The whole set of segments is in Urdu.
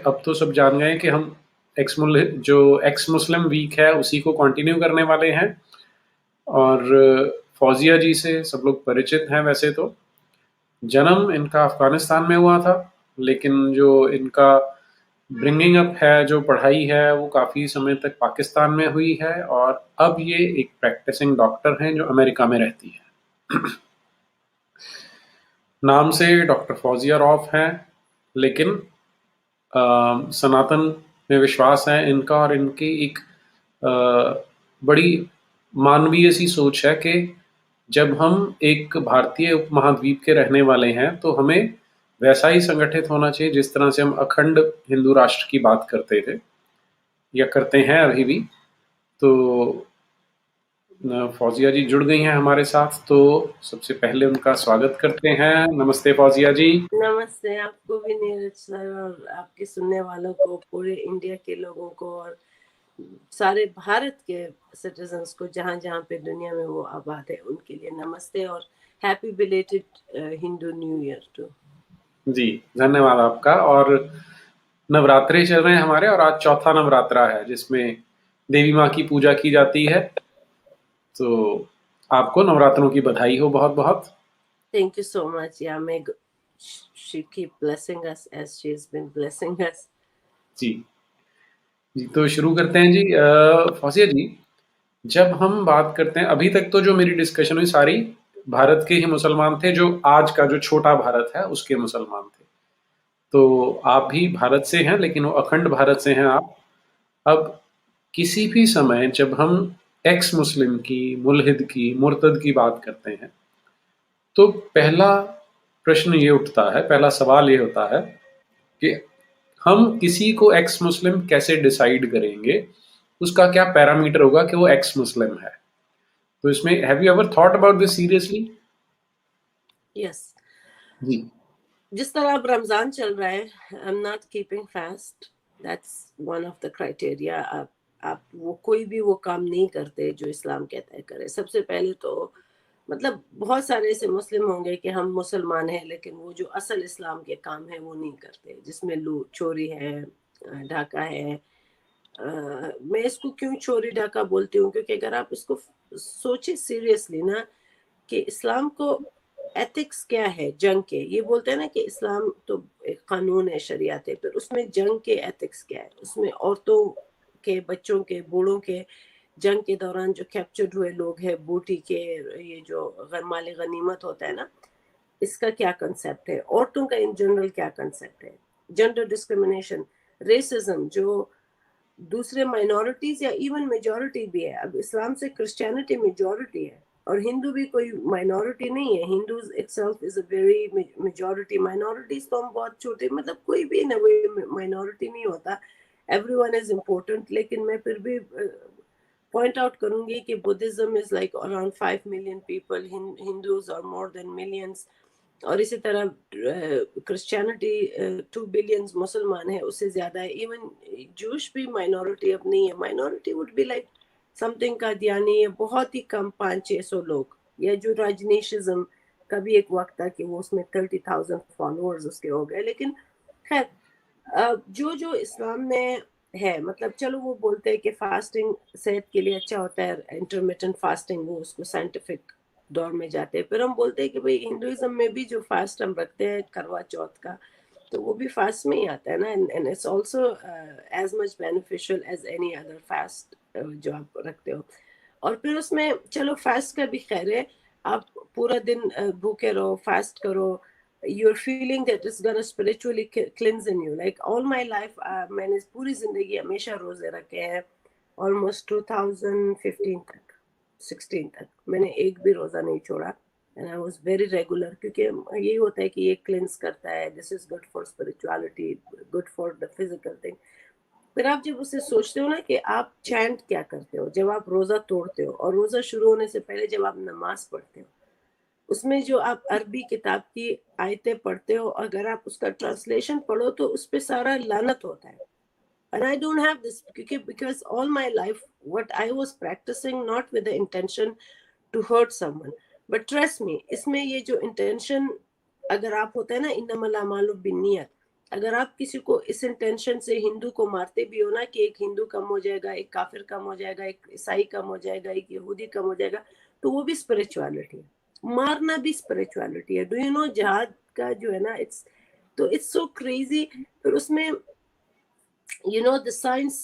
اب تو سب جان گئے کہ ہم ایکس مسلم ویک ہے اسی کو کنٹینیو کرنے والے ہیں. اور فوزیہ جی سے سب لوگ پریچت ہیں. ویسے تو جنم ان کا افغانستان میں ہوا تھا، لیکن جو ان کا برنگنگ اپ ہے، جو پڑھائی ہے، وہ کافی سمے تک پاکستان میں ہوئی ہے. اور اب یہ ایک پریکٹسنگ ڈاکٹر ہیں جو امریکہ میں رہتی ہے. نام سے ڈاکٹر فوزیہ روف ہیں، لیکن سناتن میں وشواس ہے ان کا، اور ان کی ایک بڑی مانویہ سی سوچ ہے کہ جب ہم ایک بھارتیہ اپ مہادویپ کے رہنے والے ہیں تو ہمیں ویسا ہی سنگٹھت ہونا چاہیے جس طرح سے ہم اکھنڈ ہندو راشٹر کی بات کرتے تھے یا کرتے ہیں ابھی بھی. تو فوزیہ جی جڑ گئی ہیں ہمارے ساتھ، تو سب سے پہلے ان کا سواگت کرتے ہیں. نمستے فوزیہ جی. نمستے آپ کو بھی نیرج سر، اور آپ کے سننے والوں کو، پورے انڈیا کے لوگوں کو، اور سارے بھارت کے سٹیزنز کو جہاں جہاں پہ دنیا میں وہ آباد ہے، ان کے لیے نمستے اور happy belated Hindu new year to. جی دھنیہ واد آپ کا. اور نوراترے چل رہے ہیں ہمارے، اور آج چوتھا نوراترا ہے جس میں دیوی ماں کی پوجا کی جاتی ہے. تو آپ کو نوراتروں کی بدھائی ہو بہت بہت. Thank you so much. Yeah, may she keep blessing us as she has been blessing us. جی تو شروع کرتے ہیں جی. فوزیہ جی، جب ہم بات کرتے ہیں، ابھی تک تو جو میری ڈسکشن ہوئی ساری بھارت کے ہی مسلمان تھے، جو آج کا جو چھوٹا بھارت ہے اس کے مسلمان تھے. تو آپ بھی بھارت سے ہیں، لیکن وہ اکھنڈ بھارت سے ہیں آپ. اب کسی بھی سمے جب ہم ایکس مسلم کی، ملحد کی، مرتد کی بات کرتے ہیں تو پہلا پرشن یہ اٹھتا ہے، پہلا سوال یہ ہوتا ہے کہ ہم کسی کو ایکس مسلم کیسے ڈیسائیڈ کریں گے، اس کا کیا پیرامیٹر ہوگا کہ وہ ایکس مسلم ہے. تو اس میں have you ever thought about this seriously? Yes. جی جس طرح اب رمضان چل رہا ہے، I'm not keeping fast. That's one of the criteria. آپ وہ کوئی بھی وہ کام نہیں کرتے جو اسلام کہتا ہے کرے. سب سے پہلے تو مطلب بہت سارے ایسے مسلم ہوں گے کہ ہم مسلمان ہیں لیکن وہ جو اصل اسلام کے کام ہیں وہ نہیں کرتے، جس میں چوری ہے، ڈھاکہ ہے. میں اس کو کیوں چوری ڈھاکہ بولتی ہوں، کیونکہ اگر آپ اس کو سوچے سیریسلی نا کہ اسلام کو ایتھکس کیا ہے جنگ کے، یہ بولتے ہیں نا کہ اسلام تو ایک قانون ہے، شریعت ہے، پھر اس میں جنگ کے ایتھکس کیا ہے. اس میں عورتوں کے، بچوں کے، بوڑھوں کے، جنگ کے دوران جو کیپچرڈ ہوئے لوگ ہیں، بوٹی کے، یہ جو مال غنیمت ہوتا ہے نا، اس کا کیا کنسیپٹ ہے، عورتوں کا ان جنرل کیا کنسیپٹ ہے، جنڈر ڈسکرمنیشن، ریسزم جو دوسرے مائنورٹیز یا ایون میجورٹی بھی ہے. اب اسلام سے کرسچینٹی میجورٹی ہے، اور ہندو بھی کوئی مائنورٹی نہیں ہے. Hindus itself is a very majority. Minorities تو ہم بہت چھوٹے، مطلب کوئی بھی نہ وہ مائنورٹی نہیں ہوتا. Every one is important. لیکن میں پھر بھی پوائنٹ آؤٹ کروں گی کہ Buddhism is like around 5 million people, Hindus اور مور دین ملینس، اور اسی طرح کرسچینٹی 2 بلینز مسلمان ہیں، اس سے زیادہ ہے. ایون جوش بھی مائنورٹی اب نہیں ہے. Minority would be like something کا دیانی ہے، بہت ہی کم 500-600 لوگ. یا جو راجنیشزم کا بھی ایک وقت تھا کہ وہ اس میں 30,000 فالوورز اس کے ہو گئے. لیکن خیر جو اسلام میں ہے، مطلب چلو وہ بولتے ہیں کہ فاسٹنگ صحت کے لیے اچھا ہوتا ہے، انٹرمیٹنٹ فاسٹنگ، وہ اس کو سائنٹیفک دور میں جاتے ہیں. پھر ہم بولتے ہیں کہ بھئی ہندوازم میں بھی جو فاسٹ ہم رکھتے ہیں کروا چوتھ کا، تو وہ بھی فاسٹ میں ہی آتا ہے نا. And it's also as much beneficial as any other fast جو آپ رکھتے ہو. اور پھر اس میں چلو فاسٹ کا بھی خیر ہے، آپ پورا دن بھوکے رہو، فاسٹ کرو، you're feeling that it's gonna spiritually cleanse in you. Like all my life میں نے پوری زندگی ہمیشہ روزے رکھے ہیں. almost 2015 تک، 16 تک میں نے ایک بھی روزہ نہیں چھوڑا. And I was very regular، کیونکہ یہی ہوتا ہے کہ یہ کلینس کرتا ہے. This is good for spirituality, good for the physical thing. پھر آپ جب اسے سوچتے ہو نا کہ آپ چینٹ کیا کرتے ہو جب آپ روزہ توڑتے ہو، اور روزہ شروع ہونے سے پہلے جب آپ نماز پڑھتے ہو، اس میں جو آپ عربی کتاب کی آیتیں پڑھتے ہو، اگر آپ اس کا ٹرانسلیشن پڑھو تو اس پہ سارا لعنت ہوتا ہے. And I don't have this because all my life what I was practicing not with the intention to hurt someone, but trust me اس میں یہ جو انٹینشن اگر آپ ہوتا ہے نا انما الاعمال بالنیت، اگر آپ کسی کو اس انٹینشن سے ہندو کو مارتے بھی ہو نا کہ ایک ہندو کم ہو جائے گا، ایک کافر کم ہو جائے گا، ایک عیسائی کم ہو جائے گا، ایک یہودی کم ہو جائے گا، تو وہ بھی اسپرچویلٹی ہے، مارنا بھی اسپرچویلٹی ہے. ڈو یو نو جہاد کا جو ہے نا تو اٹس سو کریزی. پھر اس میں یو نو دا سائنس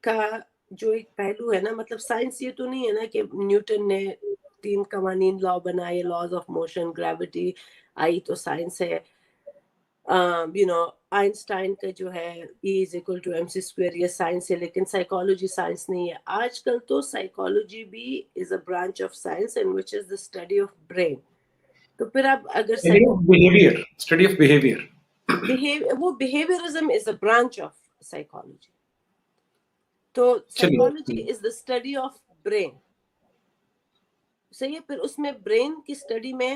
کا جو ایک پہلو ہے نا، مطلب سائنس یہ تو نہیں ہے نا کہ نیوٹن نے 3 قوانین لا بنائے، لاز آف موشن، گریوٹی آئی تو سائنس ہے. یو نو آئنسٹائن کا جو ہے E=mc²، یہ سائنس ہے، لیکن سائیکالوجی سائنس نہیں ہے. آج کل تو سائیکالوجی بھی is a branch of science and which is the study of brain. تو پھر اب اگر اسٹڈی آف بیہیویئر وہ behaviourism is a branch of psychology. تو چلیے psychology is the study of brain, صحیح ہے. پھر اس میں برین کی اسٹڈی میں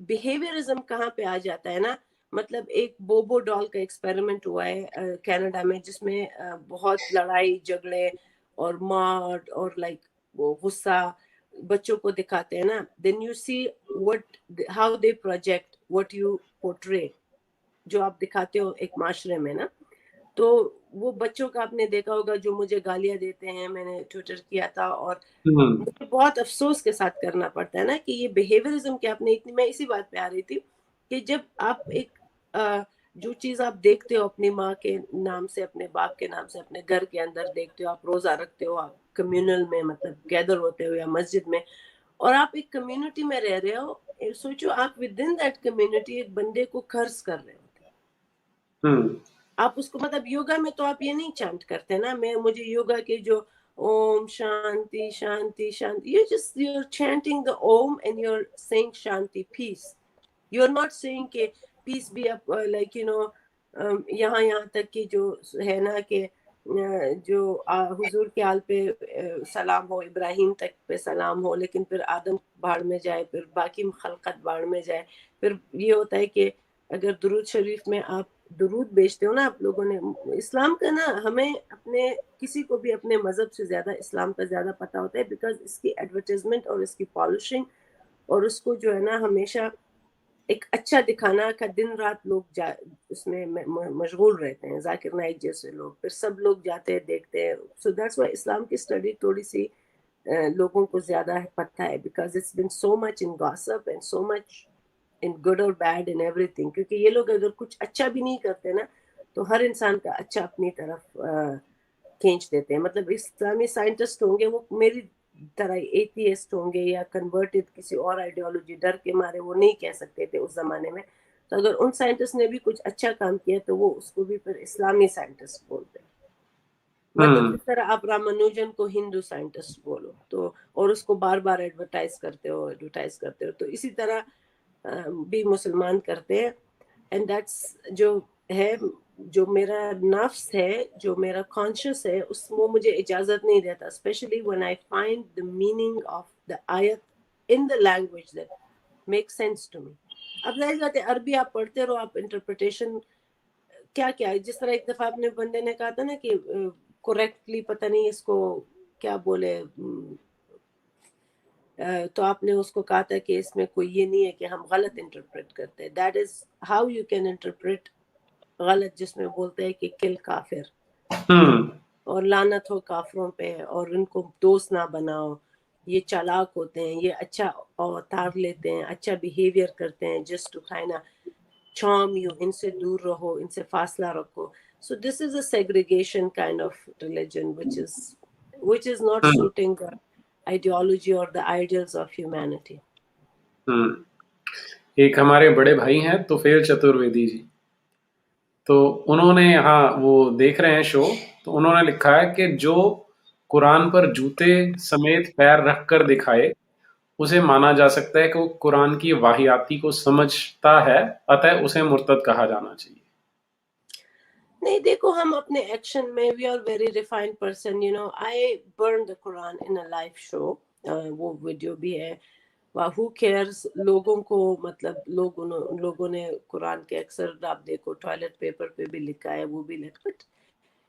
بیہیویئرزم کہاں پہ آ جاتا ہے نا. مطلب ایک بوبو ڈال کا ایکسپیریمنٹ ہوا ہے کینیڈا میں، جس میں بہت لڑائی جھگڑے اور مار اور لائک وہ غصہ بچوں کو دکھاتے ہیں نا. Then you see what how they project what you portray, جو آپ دکھاتے ہو ایک معاشرے میں نا. تو وہ بچوں کا آپ نے دیکھا ہوگا جو مجھے گالیاں دیتے ہیں، میں نے ٹویٹر کیا تھا، اور مجھے بہت افسوس کے ساتھ کرنا پڑتا ہے نا کہ یہ بیہیویئرزم کے اپنے میں اسی بات پہ آ رہی تھی کہ جب آپ ایک جو چیز آپ دیکھتے ہو اپنی ماں کے نام سے، اپنے باپ کے نام سے، اپنے گھر کے اندر دیکھتے ہو، آپ روزہ رکھتے ہو، آپ کمیونل میں مطلب گیدر ہوتے ہو یا مسجد میں، اور آپ ایک کمیونٹی میں رہ رہے ہو. سوچو آپ ود ان دیٹ کمیونٹی ایک بندے کو قرض کر رہے ہوتے. آپ اس کو مطلب یوگا میں تو آپ یہ نہیں چانٹ کرتے نا. مجھے یوگا کے جو اوم شانتی شانتی شانتی، you're chanting the om and you're saying shanti peace. You're not saying کہ peace be up like you know یہاں تک کہ جو ہے نا کہ جو حضور کے آل پہ سلام ہو، ابراہیم تک پہ سلام ہو، لیکن پھر آدم بھاڑ میں جائے، پھر باقی خلقت بھاڑ میں جائے. پھر یہ ہوتا ہے کہ اگر درود شریف میں آپ درود بیچتے ہو نا، آپ لوگوں نے اسلام کا نا، ہمیں اپنے کسی کو بھی اپنے مذہب سے زیادہ اسلام کا زیادہ پتہ ہوتا ہے، بیکاز اس کی ایڈورٹیزمنٹ اور اس کی پالشنگ اور اس کو جو ہے نا ہمیشہ ایک اچھا دکھانا کا دن رات لوگ اس میں مشغول رہتے ہیں. ذاکر نائک جیسے لوگ، پھر سب لوگ جاتے ہیں دیکھتے ہیں. سو دیٹس وائی اسلام کی اسٹڈی تھوڑی سی لوگوں کو زیادہ پتہ ہے، because it's been so much in gossip and so much in good اور بیڈ ان ایوری تھنگ. کیونکہ یہ لوگ اگر کچھ اچھا بھی نہیں کرتے نا تو ہر انسان کا اچھا اپنی طرف کھینچ دیتے ہیں. مطلب اسلامی سائنٹسٹ ہوں گے وہ میری طرح ایتھیسٹ ہوں گے یا کنورٹڈ کسی اور آئیڈیالوجی، ڈر کے مارے وہ نہیں کہہ سکتے تھے اس زمانے میں. تو اگر ان سائنٹسٹ نے بھی کچھ اچھا کام کیا تو وہ اس کو بھی پھر اسلامی سائنٹسٹ بولتے ہیں. مطلب جس طرح آپ رامانوجن کو ہندو سائنٹسٹ بولو تو، اور اس کو بار بار ایڈورٹائز کرتے ہو. تو اسی طرح بھی مسلمان کرتے ہیں. اینڈ دیٹس جو ہے، جو میرا نفس ہے، جو میرا کانشیس ہے، اس وہ مجھے اجازت نہیں دیتا، especially when I find the meaning of the ayat in the language that makes sense to me. اب ظاہر بات ہے عربی آپ پڑھتے رہو، آپ انٹرپریٹیشن کیا جس طرح ایک دفعہ اپنے بندے نے کہا تھا نا کہ کریکٹلی پتہ نہیں اس کو کیا بولے، تو آپ نے اس کو کہا تھا کہ اس میں کوئی یہ نہیں ہے کہ ہم غلط انٹرپریٹ کرتے ہیں. That is how you can interpret غلط، جس میں بولتے ہیں کہ کل کافر اور لعنت ہو کافروں پہ اور ان کو دوست نہ بناؤ، یہ چالاک ہوتے ہیں، یہ اچھا اوتار لیتے ہیں، اچھا بیہیویئر کرتے ہیں، جسٹ ٹو کھانا charm you، ان سے دور رہو، ان سے فاصلہ رکھو. So this is a segregation kind of religion which is not suiting the ideology or the ideals of humanity. ایک ہمارے بڑے بھائی ہیں توفیل چترویدی جی، تو انہوں نے یہاں وہ دیکھ رہے ہیں شو، تو انہوں نے لکھا ہے کہ جو قرآن پر جوتے سمیت پیر رکھ کر دکھائے اسے مانا جا سکتا ہے کہ وہ قرآن کی واہیاتی کو سمجھتا ہے، اتہ اسے مرتد کہا جانا چاہیے. نہیں دیکھو، ہم اپنے ایکشن میں we are very refined person. You know I burn the Quran in a live show, وہ ویڈیو بھی ہے. ہو کیئرز لوگوں کو، مطلب لوگوں نے قرآن کے اکثر آپ دیکھو ٹوائلٹ پیپر پہ بھی لکھا ہے، وہ بھی لکھٹ،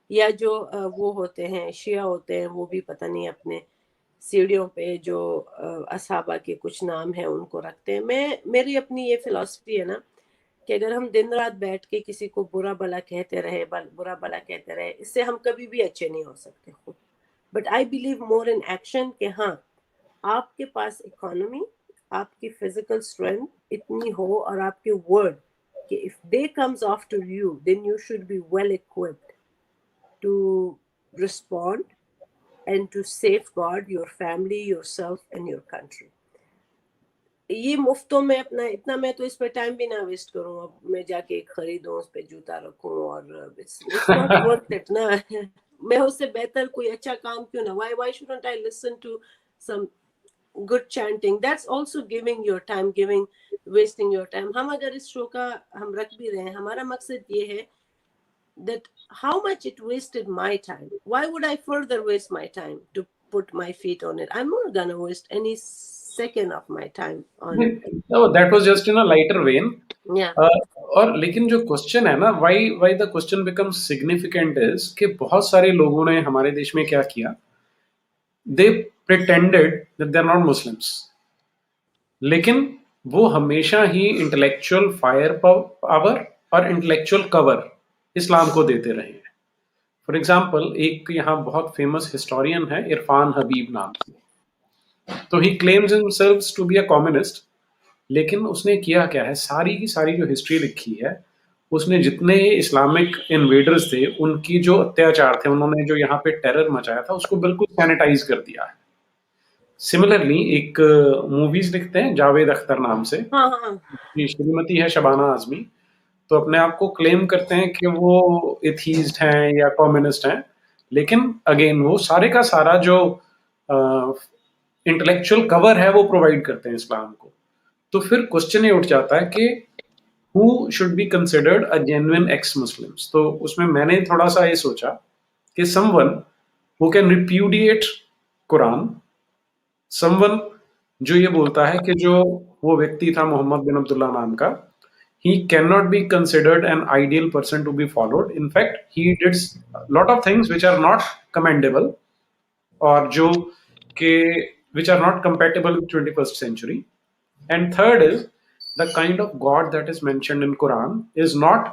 یا جو وہ ہوتے ہیں شیعہ ہوتے ہیں وہ بھی پتہ نہیں اپنے سیڑھیوں پہ جو اصحابہ کے کچھ نام ہیں ان کو رکھتے ہیں. میری اپنی یہ فلسفی ہے نا کہ اگر ہم دن رات بیٹھ کے کسی کو برا بلا کہتے رہے اس سے ہم کبھی بھی اچھے نہیں ہو سکتے. But I believe more in action کہ ہاں آپ کے پاس اکانومی, آپ کی فزیکل اسٹرینتھ اتنی ہو اور آپ کے ورڈ کہ if day comes after you then you should be well equipped to respond and to safeguard your family, yourself and your country. یہ مفتوں میں اپنا اتنا میں تو اس پہ ٹائم بھی نہ ویسٹ کروں, اب میں جا کے خریدوں اس پہ جوتا رکھوں اور it's not worth it نا. میں اس سے بہتر کوئی اچھا کام کیوں نہ, why shouldn't I listen to some good chanting? That's also giving your time, wasting your time. ہم اگر اس شو کا ہم رکھ بھی رہے ہیں, ہمارا مقصد یہ ہے that how much it wasted my time. Why would I further waste my time to put my feet on it? I'm not gonna waste any second of my time on it. No, that was just in a lighter vein. Yeah. اور لیکن جو کوشچن ہے نا, why the question became significant is کہ بہت سارے لوگوں نے ہمارے دیش میں کیا کیا, they pretended that they are not Muslims, لیکن وہ ہمیشہ ہی انٹلیکچوئل فائر پاور اور انٹلیکچوئل کور اسلام کو دیتے رہے ہیں. فار ایگزامپل ایک یہاں بہت فیمس ہسٹورین ہے عرفان حبیب نام سے, تو he claims himself to be a communist, لیکن اس نے کیا کیا ہے, ساری کی ساری جو ہسٹری لکھی ہے اس نے جتنے اسلامک انویڈرز تھے ان کی جو اتیاچار تھے, انہوں نے جو یہاں پہ ٹیرر مچایا تھا اس کو بالکل سینیٹائز کر دیا ہے. سملرلی ایک موویز لکھتے ہیں جاوید اختر نام سے, شریمتی ہے شبانہ اعظمی, تو اپنے آپ کو کلیم کرتے ہیں کہ وہ ایتھیسٹ ہیں یا کمیونسٹ ہیں, لیکن اگین وہ سارے کا سارا جو انٹلیکچوئل کور ہے وہ پرووائڈ کرتے ہیں اسلام کو. تو پھر کوشچن یہ اٹھ جاتا ہے کہ who should be considered a genuine ex-Muslims. تو اس میں نے تھوڑا سا یہ سوچا کہ someone who can repudiate Quran, someone جو یہ بولتا ہے کہ جو وہ ویکتی تھا محمد بن عبداللہ نام کا, he cannot be considered an ideal person to be followed. In fact, he did a lot of things which are not commendable اور جو کہ which are not compatible with 21st century. And third is the kind of God that is mentioned in Quran is not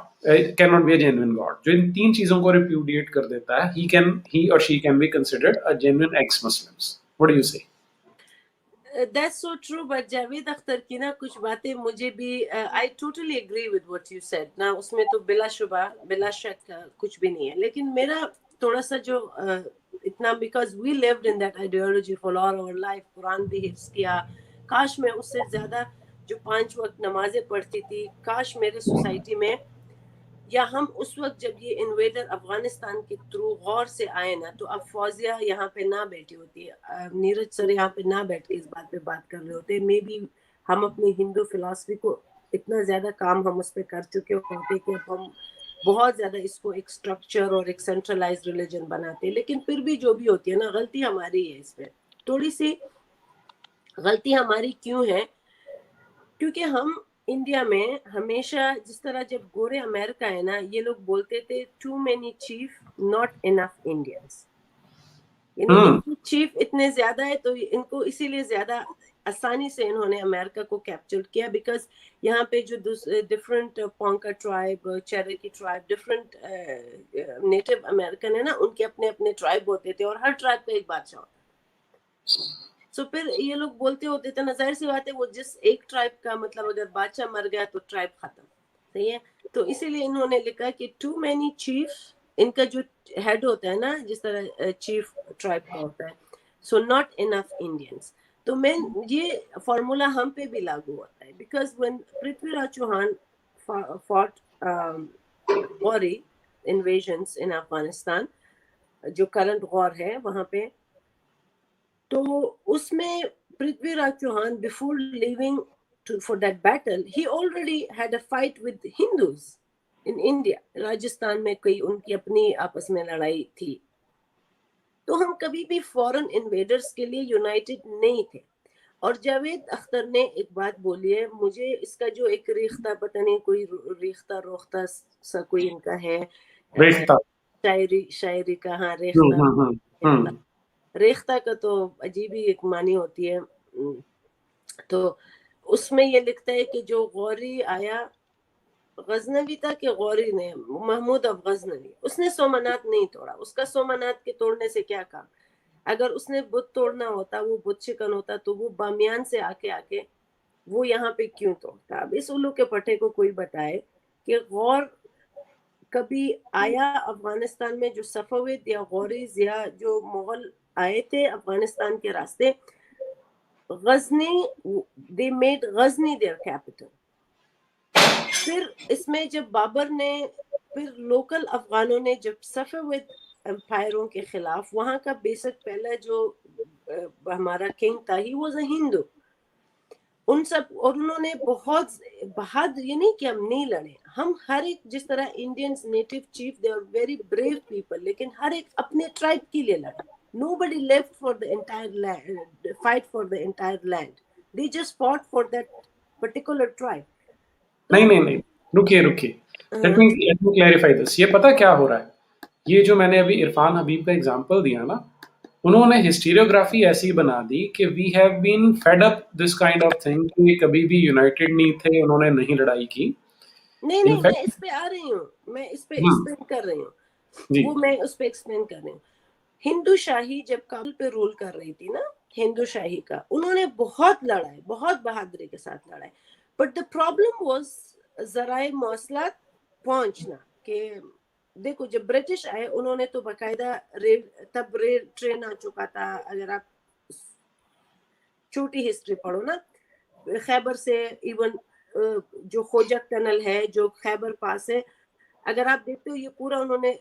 cannot be a genuine God. جو ان تین چیزوں کو repudiate کر دیتا ہے, he or she can be considered a genuine ex-Muslims. What do you say? That's so true, but Javed Akhtar کی نا کچھ باتیں مجھے بھی I totally agree with what you said. نا اس میں تو بلا شبہ بلا شک کچھ بھی نہیں ہے, لیکن میرا تھوڑا سا جو اتنا because we lived in that ideology for all our life, قرآن بھی حفظ کیا, کاش میں اس سے زیادہ جو 5 وقت نمازیں پڑھتی تھی, کاش میرے سوسائٹی میں, یا ہم اس وقت جب یہ انویڈر افغانستان کے تھرو غور سے آئے نا, تو اب فوزیہ یہاں پہ نہ بیٹھی ہوتی, نیرج سر یہاں پہ نہ بیٹھ کے اس بات پہ بات کر رہے ہوتے, مے بی ہم اپنی ہندو فلاسفی کو اتنا زیادہ کام ہم اس پہ کر چکے ہوتے کہ اب ہم بہت زیادہ اس کو ایک اسٹرکچر اور ایک سینٹرلائز ریلیجن بناتے. لیکن پھر بھی جو بھی ہوتی ہے نا, غلطی ہماری ہے, اس پہ تھوڑی سی غلطی ہماری کیوں ہے, کیونکہ ہم انڈیا میں ہمیشہ جس طرح جب گورے امریکہ ہے نا, یہ لوگ بولتے تھے too many chief not enough Indians, یعنی ان کی چیف اتنے زیادہ ہے تو ان کو اسی لیے زیادہ آسانی سے انہوں نے امریکہ کو کیپچر کیا, بیکاز یہاں پہ جو different Ponca tribe, Cherokee tribe, different native American ہے نا, ان کے اپنے اپنے ٹرائب ہوتے تھے اور ہر ٹرائب کا ایک بادشاہ ہوتا. سو پھر یہ لوگ بولتے ہوتے تھے نا, ظاہر سی بات ہے وہ جس ایک ٹرائب کا مطلب اگر بادشاہ مر گیا تو ٹرائب ختم, صحیح ہے. تو اسی لیے انہوں نے لکھا کہ ٹو مینی چیف, ان کا جو ہیڈ ہوتا ہے نا جس طرح چیف ٹرائب کا ہوتا ہے, سو ناٹ انف انڈینس. تو میں یہ فارمولا ہم پہ بھی لاگو ہوتا ہے, because when Prithvi Raj Chauhan fought Ghori invasions in Afghanistan, جو کرنٹ غور ہے وہاں پہ, تو اس میں Prithvi Raj Chauhan before leaving for that battle he already had a fight with Hindus in India. Rajasthan میں کوئی ان کی اپنی آپس میں لڑائی تھی, تو ہم کبھی بھی فورن انویڈرز کے لیے یونائٹڈ نہیں تھے. اور جاوید اختر نے ایک بات بولی ہے, مجھے اس کا جو ایک ریختہ پتہ نہیں کوئی ریختہ روختہ سا کوئی ان کا ہے, شاعری کا, ہاں ریختہ, ریختہ کا تو عجیب ہی ایک معنی ہوتی ہے. تو اس میں یہ لکھتا ہے کہ جو غوری آیا غزنوی تھا کہ غوری نے, محمود اب غزنوی, اس نے سومنات نہیں توڑا. اس کا سومنات کے توڑنے سے کیا کام؟ اگر اس نے بت توڑنا ہوتا, وہ بت شکن ہوتا, تو وہ بامیان سے آ کے وہ یہاں پہ کیوں توڑتا؟ اب اس الو کے پٹھے کو کوئی بتائے کہ غور کبھی آیا افغانستان میں, جو صفوید یا غوریز یا جو مغل آئے تھے افغانستان کے راستے, Ghazni, they made Ghazni their capital. پھر اس میں جب بابر نے, پھر لوکل افغانوں نے جب صفوید امپائروں کے خلاف, وہاں کا بیسک پہلا جو ہمارا کنگ تھا, ہی واز اے ہندو, ان سب, اور انہوں نے بہت بہادر, یہ نہیں کہ ہم نہیں لڑے, ہم ہر ایک, جس طرح Indians native chief they are very brave people, لیکن ہر ایک اپنے ٹرائب کے لیے لڑا. Nobody left for the entire land, fight for the entire land. They just fought for that particular tribe. نہیں, رکیے, لیٹ می کلیریفائی دس. یہ پتا کیا ہو رہا ہے, یہ جو میں نے ابھی عرفان حبیب کا ایگزامپل دیا نا, انہوں نے ہسٹیریوگرافی ایسی بنا دی کہ we have been fed up this kind of thing, کہ کبھی بھی یونائٹیڈ نہیں تھے, انہوں نے نہیں لڑائی کی. نہیں, میں اس پہ آ رہی ہوں, میں اس پہ ایکسپلین کر رہی ہوں, وہ میں اس پہ ایکسپلین کر رہی ہوں. ہندو شاہی جب کابل پہ رول کر رہی تھی نا, ہندو شاہی کا, انہوں نے بہت لڑائے, بہت بہادری کے ساتھ لڑائے, بٹ دا پرابلم واز ذرائع مواصلات پہنچنا. کہ دیکھو جب برٹش آئے, انہوں نے تو باقاعدہ ریل, تب ریل ٹرین آ چکا تھا. اگر آپ چھوٹی ہسٹری پڑھو نا, خیبر سے ایون جو خوجک ٹنل ہے, جو خیبر پاس ہے, اگر آپ دیکھتے ہو یہ پورا انہوں نے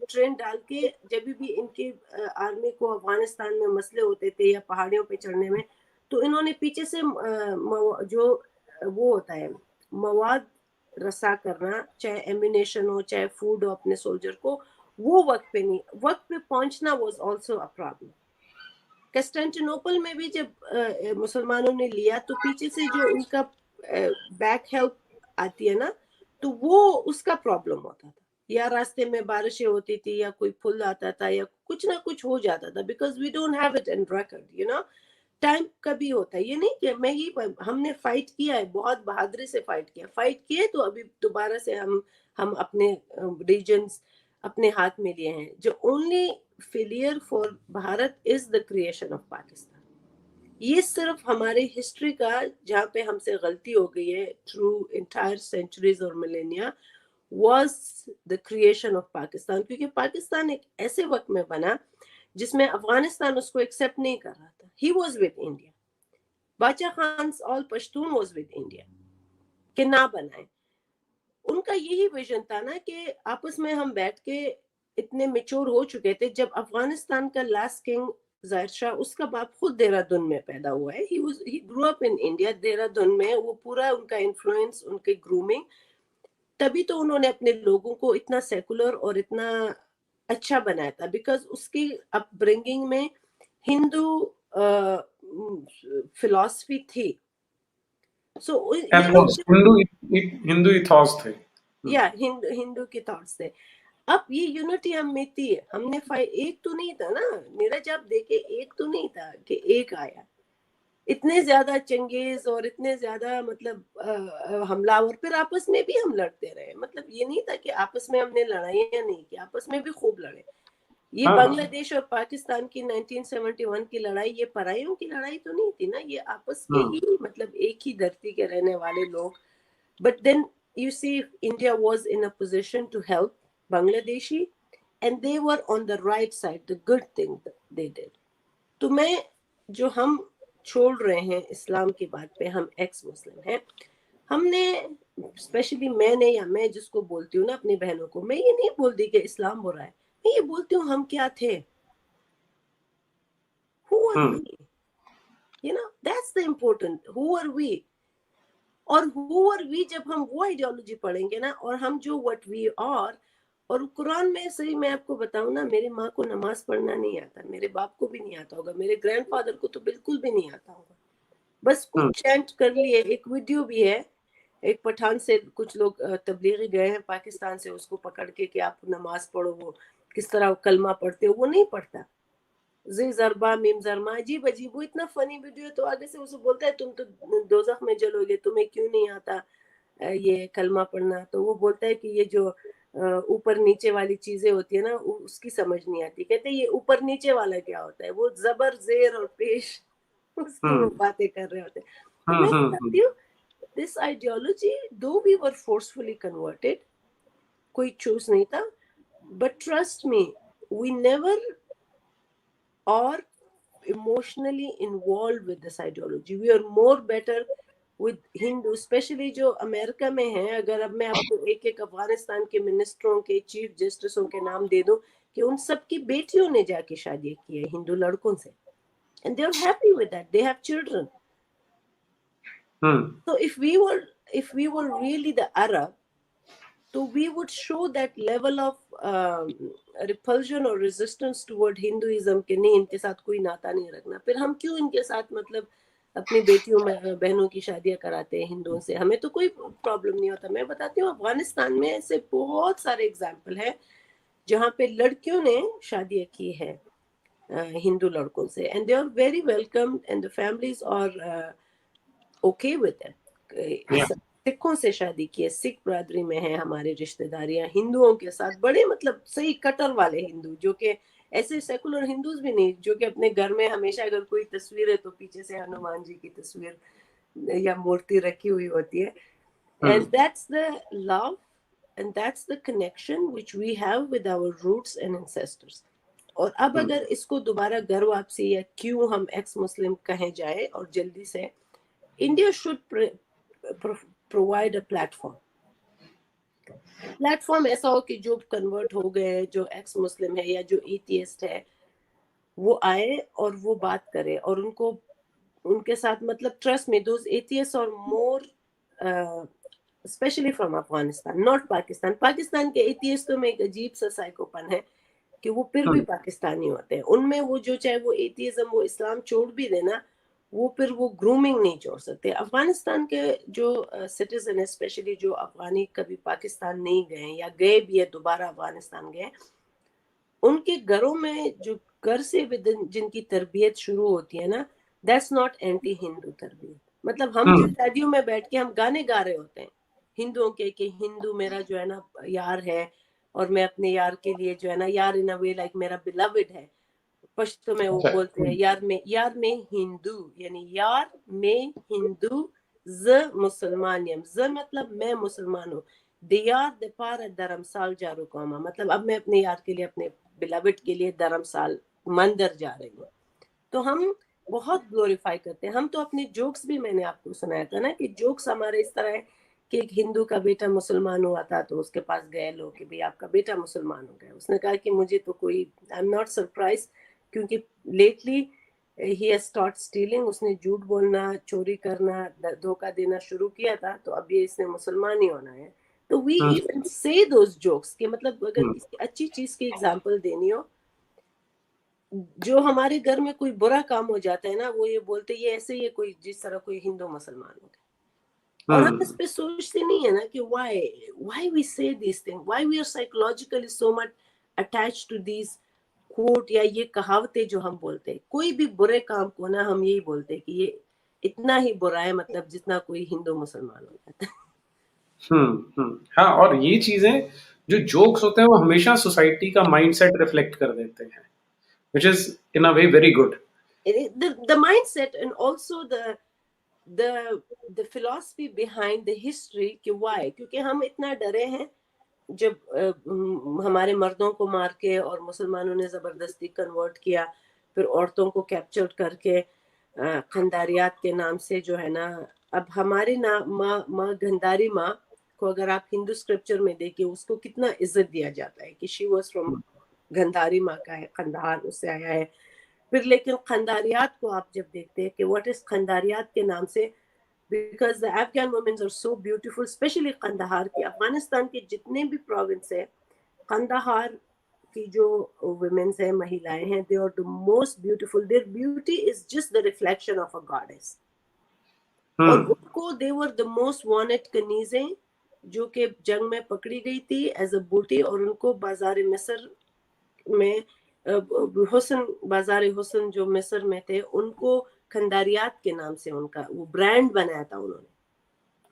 ٹرین ڈال کے, جب بھی ان کی آرمی کو افغانستان میں مسئلے ہوتے تھے یا پہاڑیوں پہ چڑھنے میں, تو انہوں نے پیچھے سے جو وہ ہوتا ہے مواد رسا کرنا, چاہے ایمونیشن ہو, چاہے فوڈ ہو اپنے سولجر کو, وہ وقت پہ نہیں, وقت پہ پہنچنا واز آلسو اے پرابلم. کنسٹینٹینوپل میں بھی جب مسلمانوں نے لیا, تو پیچھے سے جو ان کا بیک ہیلپ آتی ہے نا, تو وہ اس کا پرابلم ہوتا تھا, یا راستے میں بارشیں ہوتی تھی, یا کوئی پھل آتا تھا, یا کچھ نہ کچھ ہو جاتا تھا, because we don't have it in record, you know. Time کبھی ہوتا ہے, یہ نہیں کہ میں ہی, ہم نے فائٹ کیا ہے, بہت بہادری سے فائٹ کیے, تو ابھی دوبارہ سے ہم اپنے ریجنز اپنے ہاتھ میں لیے ہیں. جو only failure for Bharat is the creation of Pakistan. یہ صرف ہمارے ہسٹری کا جہاں پہ ہم سے غلطی ہو گئی ہے تھرو انٹائر سینچوریز اور millennia, was the creation of Pakistan. کیونکہ پاکستان ایک ایسے وقت میں بنا جس میں افغانستان اس کو ایکسیپٹ نہیں کر رہا تھا. He was with India, Bacha Khan all Pashtun was with India, کہ نہ بنائے. ان کا یہی ویژن تھا نا کہ آپس میں ہم بیٹھ کے اتنے میچور ہو چکے تھے. جب افغانستان کا لاسٹ کنگ ظاہر شاہ, اس کا باپ خود دہرادون میں پیدا ہوا ہے, he grew up in India, Dehradun میں, وہ پورا ان کا انفلوئنس, ان کی گرومنگ, تبھی تو انہوں نے اپنے لوگوں کو اتنا سیکولر اور اتنا اچھا بنایا تھا, بیکاز اس کی اپ برنگنگ میں ہندو فلسفی تھی. سو ہندو ایتھوس تھے, یا ہندو کے تھاٹس تھے. اب یہ یونٹی ہم میں تھی, ہم نے ایک تو نہیں تھا نا نیرج, آپ دیکھیں ایک تو نہیں تھا کہ ایک آیا. اتنے زیادہ چنگیز اور اتنے زیادہ مطلب حملہ, اور پھر آپس میں بھی ہم لڑتے رہے. مطلب یہ نہیں تھا کہ آپس میں ہم نے لڑائیاں نہیں کی, آپس میں بھی خوب لڑے. یہ بنگلہ دیش اور پاکستان کی 1971 کی لڑائی, یہ پرائیوں کی لڑائی تو نہیں تھی نا, یہ آپس کے ہی, مطلب ایک ہی دھرتی کے رہنے والے لوگ. But then you see India was in a position to help Bangladeshi, and they were on the right side, the good thing that they did. تو میں جو ہم چھوڑ رہے ہیں اسلام کی بات پہ, ہم ایکس مسلم ہیں, ہم نے اسپیشلی میں نے, یا میں جس کو بولتی ہوں نا اپنی بہنوں کو, میں یہ نہیں بولتی کہ اسلام برا ہے, میں یہ بولتی ہوں ہم کیا تھے, who are we, you know, that's the important, who are we. اور who are we جب ہم وہ آئیڈیالوجی پڑھیں گے نا, اور ہم جو what we are, اور قرآن میں صحیح میں آپ کو بتاؤں نا, میری ماں کو نماز پڑھنا نہیں آتا, میرے باپ کو بھی نہیں آتا ہوگا, میرے گرینڈ فادر کو تو بالکل بھی نہیں آتا ہوگا, بس کچھ چینٹ کر لیے. ایک ویڈیو بھی ہے, ایک پٹھان سے کچھ لوگ تبلیغی گئے ہیں پاکستان سے, اس کو پکڑ کے کہ آپ نماز پڑھو, وہ کس طرح کلمہ پڑھتے ہو, وہ نہیں پڑھتا. زی ضربہ میم ضرما, عجیب عجیب, وہ اتنا فنی ویڈیو ہے. تو آگے سے اسے بولتا ہے تم تو دوزخ میں جلو گے, تمہیں کیوں نہیں آتا, یہ کلمہ پڑھنا, تو وہ بولتا ہے کہ یہ جو اوپر نیچے والی چیزیں ہوتی ہے نا اس کی سمجھ نہیں آتی. کہتے ہیں یہ اوپر نیچے والا کیا ہوتا ہے, وہ زبر زیر اور پیش اس کی وہ باتیں کر رہے ہوتے ہیں. تو میں بتاتی ہوں this ideology, though we were forcefully converted, کوئی چوز نہیں تھا, but trust me, we never are emotionally involved with this ideology. We are more better with Hindu, especially جو امریکہ میں ہیں. اگر اب میں آپ کو ایک ایک افغانستان کے منسٹروں کے, چیف جسٹسوں کے نام دے دوں کہ ان سب کی بیٹیوں نے جا کے شادی کی ہے ہندو لڑکوں سے, and they are happy with that, they have children. So if we were really the Arab, so we would show that level of repulsion or resistance toward Hinduism کہ نہیں ان کے ساتھ کوئی ناتا نہیں رکھنا. پھر ہم کیوں ان کے ساتھ مطلب اپنی بیٹیوں بہنوں کی شادیاں کراتے ہیں ہندوؤں سے, ہمیں تو کوئی پرابلم نہیں ہوتا. میں بتاتی ہوں افغانستان میں ایسے بہت سارے ایگزامپل ہیں جہاں پہ لڑکیوں نے شادیاں کی ہیں ہندو لڑکوں سے, and they are very welcome and the families are okay with it. سکھوں سے شادی کی ہے, سکھ برادری میں ہیں ہمارے رشتہ داریاں, ہندوؤں کے ساتھ بڑے مطلب صحیح کٹر والے ہندو, جو کہ ایسے سیکولر ہندوز بھی نہیں, جو کہ اپنے گھر میں ہمیشہ اگر کوئی تصویر ہے تو پیچھے سے ہنومان جی کی تصویر یا مورتی رکھی ہوئی ہوتی ہے. And that's the love and that's the connection which we have with our roots and ancestors. اور اب اگر اس کو دوبارہ گھر واپسی یا کیوں ہم ایکس مسلم کہیں جائے اور جلدی سے, India should provide a platform. Platform ایسا ہو کہ جو کنورٹ ہو گئے, جو ایکس مسلم ہے یا جو ایتھیسٹ ہے, وہ آئے اور وہ بات کرے, اور ان کو ان کے ساتھ مطلب ٹرسٹ میں دوز ایتھیسٹ اور more especially from Afghanistan, not Pakistan. Pakistan کے ایتھیسٹوں میں ایک عجیب سا سائیکوپن ہے کہ وہ پھر بھی پاکستانی ہوتے ہیں. ان میں وہ جو چاہے وہ ایتھیزم, وہ اسلام چھوڑ بھی دینا, وہ پھر وہ گرومنگ نہیں چھوڑ سکتے. افغانستان کے جو سٹیزن اسپیشلی جو افغانی کبھی پاکستان نہیں گئے یا گئے بھی ہے دوبارہ افغانستان گئے, ان کے گھروں میں جو گھر سے جن کی تربیت شروع ہوتی ہے نا, دیٹس ناٹ اینٹی ہندو تربیت. مطلب ہم جس شادیوں میں بیٹھ کے ہم گانے گا رہے ہوتے ہیں ہندوؤں کے کہ ہندو میرا جو ہے نا یار ہے, اور میں اپنے یار کے لیے جو ہے نا یار ان اے وے لائک میرا beloved ہے. پشتو میں وہ بولتے ہیں یار میں ہندو, یعنی یار میں ہندو ز مسلمان یم, ز مطلب میں مسلمان ہوں, دیار دپار دھرمسال جارو کوما, مطلب اب میں اپنے یار کے لیے اپنے beloved کے لیے دھرمسال مندر جا رہی ہوں. تو ہم بہت گلوریفائی کرتے ہیں. ہم تو اپنے جوکس بھی, میں نے آپ کو سنایا تھا نا کہ جوکس ہمارے اس طرح ہے کہ ایک ہندو کا بیٹا مسلمان ہوا تھا تو اس کے پاس گئے لوگ کہ بھئی آپ کا بیٹا مسلمان ہو گیا. اس نے کہا کہ مجھے تو کوئی آئی ایم ناٹ سرپرائز, کیونکہ lately he has start stealing, اس نے جھوٹ بولنا, چوری کرنا, دھوکہ دینا شروع کیا تھا, تو اب یہ اس نے مسلمان ہی ہونا ہے. تو we even say those jokes کہ مطلب اگر کسی اچھی چیز کی اگزامپل دینی ہو, جو ہمارے گھر میں کوئی برا کام ہو جاتا ہے نا, وہ یہ بولتے یہ ایسے ہی ہے کوئی جس طرح کوئی ہندو مسلمان ہو گیا. اور ہم اس پہ سوچتے نہیں ہے نا کہ why we say these things, why we are psychologically so much attached to these quote یا یہ کہاوتیں جو ہم بولتے ہیں. کوئی بھی برے کام کو نا ہم یہی بولتے ہیں کہ یہ اتنا ہی برا ہے مطلب جتنا کوئی ہندو مسلمان ہو جاتا ہے. ہاں, اور یہ چیزیں جو جوکس ہوتے ہیں وہ ہمیشہ سوسائٹی کا مائنڈ سیٹ ریفلیکٹ کر دیتے ہیں, which is in a way very good. The mindset and also the philosophy behind the history کہ why, کیونکہ ہم اتنا ڈرے ہیں جب ہمارے مردوں کو مار کے اور مسلمانوں نے زبردستی کنورٹ کیا, پھر عورتوں کو کیپچر کر کے خنداریات کے نام سے جو ہے نا, اب ہماری ماں گنداری ماں کو اگر آپ ہندو اسکرپچر میں دیکھیں اس کو کتنا عزت دیا جاتا ہے کہ شی واز فرام گندھاری ماں کا ہے, قندھار اس سے آیا ہے. پھر لیکن خنداریات کو آپ جب دیکھتے ہیں کہ واٹ از خنداریات کے نام سے, because the Afghan women are so beautiful, especially Kandahar کی, افغانستان کے جتنے بھی پروونس ہیں, قندھار کی جو ویمنس ہیں, مہیلائیں ہیں, they are the most beautiful, their beauty is just the reflection of a goddess. اور ان کو they were the most wanted کنیزیں جو کہ جنگ میں پکڑی گئی تھی ایز اے بوٹی, اور ان کو بازار مصر میں حسن, بازار حسن جو مصر میں تھے, ان کو خنداریات کے نام سے ان کا وہ برانڈ بنایا تھا انہوں نے.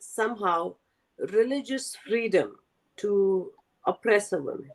somehow religious freedom to oppress a woman,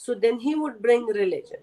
so then he would bring religion,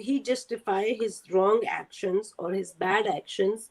he justify his wrong actions or his bad actions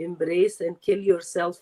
embrace and kill yourself,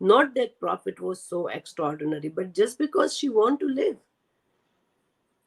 not that prophet was so extraordinary, but just because she want to live.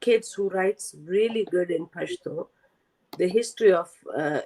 kids who writes really good in Pashto, the history of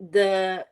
the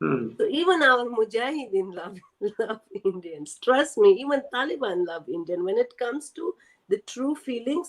So even our mujahideen love Indians. Trust me, even Taliban love Indian. When it comes to the true feelings,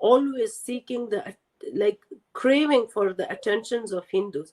always seeking the like craving for the attentions of Hindus.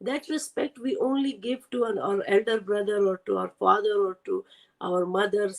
that respect we only give to our elder brother or to our father or to our mothers,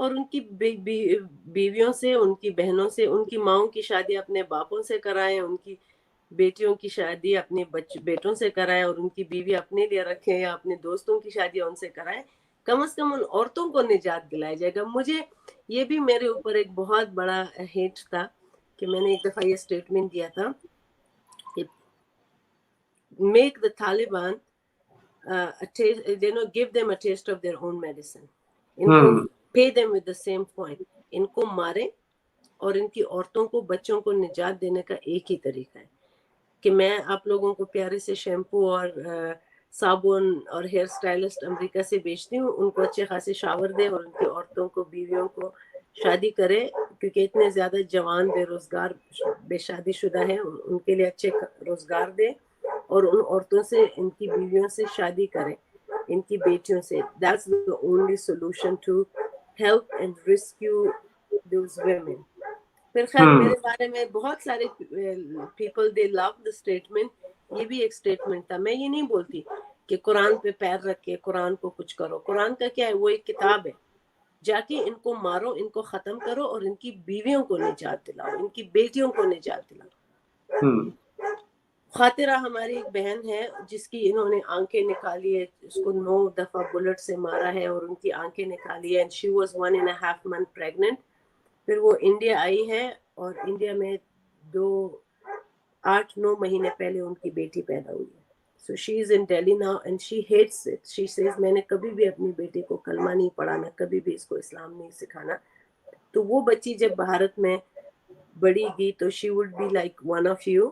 اور ان کی بیویوں سے, ان کی بہنوں سے, ان کی ماؤں کی شادی اپنے باپوں سے کرائیں, ان کی بیٹیوں کی شادی اپنے بیٹوں سے کرائیں, اور ان کی بیوی اپنے لیے رکھیں یا اپنے دوستوں کی شادی ان سے کرائیں. کم از کم ان عورتوں کو نجات دلایا جائے گا. مجھے یہ بھی میرے اوپر ایک بہت بڑا ہیٹ تھا کہ میں نے ایک دفعہ یہ اسٹیٹمنٹ دیا تھا کہ make the Taliban give them a taste of their own medicine. ان کو pay them with the same coin. ان کو مارے اور ان کی عورتوں کو, بچوں کو نجات دینے کا ایک ہی طریقہ ہے کہ میں آپ لوگوں کو پیارے سے شیمپو اور صابن اور ہیئر سٹائلسٹ امریکہ سے بیچتی ہوں, ان کو اچھے خاصے شاور دے اور ان کی عورتوں کو, بیویوں کو شادی کرے, کیونکہ اتنے زیادہ جوان بے روزگار بے شادی شدہ ہیں, ان کے لیے اچھے روزگار دے اور ان عورتوں سے, ان کی بیویوں سے شادی کرے, ان کی بیٹیوں سے. That's the only solution to help and rescue those women. پھر خیر میرے بارے میں بہت سارے people they love the statement. یہ بھی ایک اسٹیٹمنٹ تھا. میں یہ نہیں بولتی کہ قرآن پہ پیر رکھ کے قرآن کو کچھ کرو. قرآن کا کیا ہے, وہ ایک کتاب ہے. جا کے ان کو مارو, ان کو ختم کرو اور ان کی بیویوں کو نجات دلاؤ, ان کی بیٹیوں کو نجات دلاؤ. خاطرہ ہماری ایک بہن ہے جس کی انہوں نے آنکھیں نکالی ہے, اس کو 9 دفعہ بلٹ سے مارا ہے اور ان کی آنکھیں نکالی ہے. and she was 1.5 months pregnant. پھر وہ انڈیا آئی ہے اور انڈیا میں 8-9 مہینے پہلے ان کی بیٹی پیدا ہوئی ہے. So she is in Delhi now and she hates it. She says میں نے کبھی بھی اپنی بیٹی کو کلمہ نہیں پڑھانا, کبھی بھی اس کو اسلام نہیں سکھانا. تو وہ بچی جب بھارت میں بڑی گی تو she would be like one of you.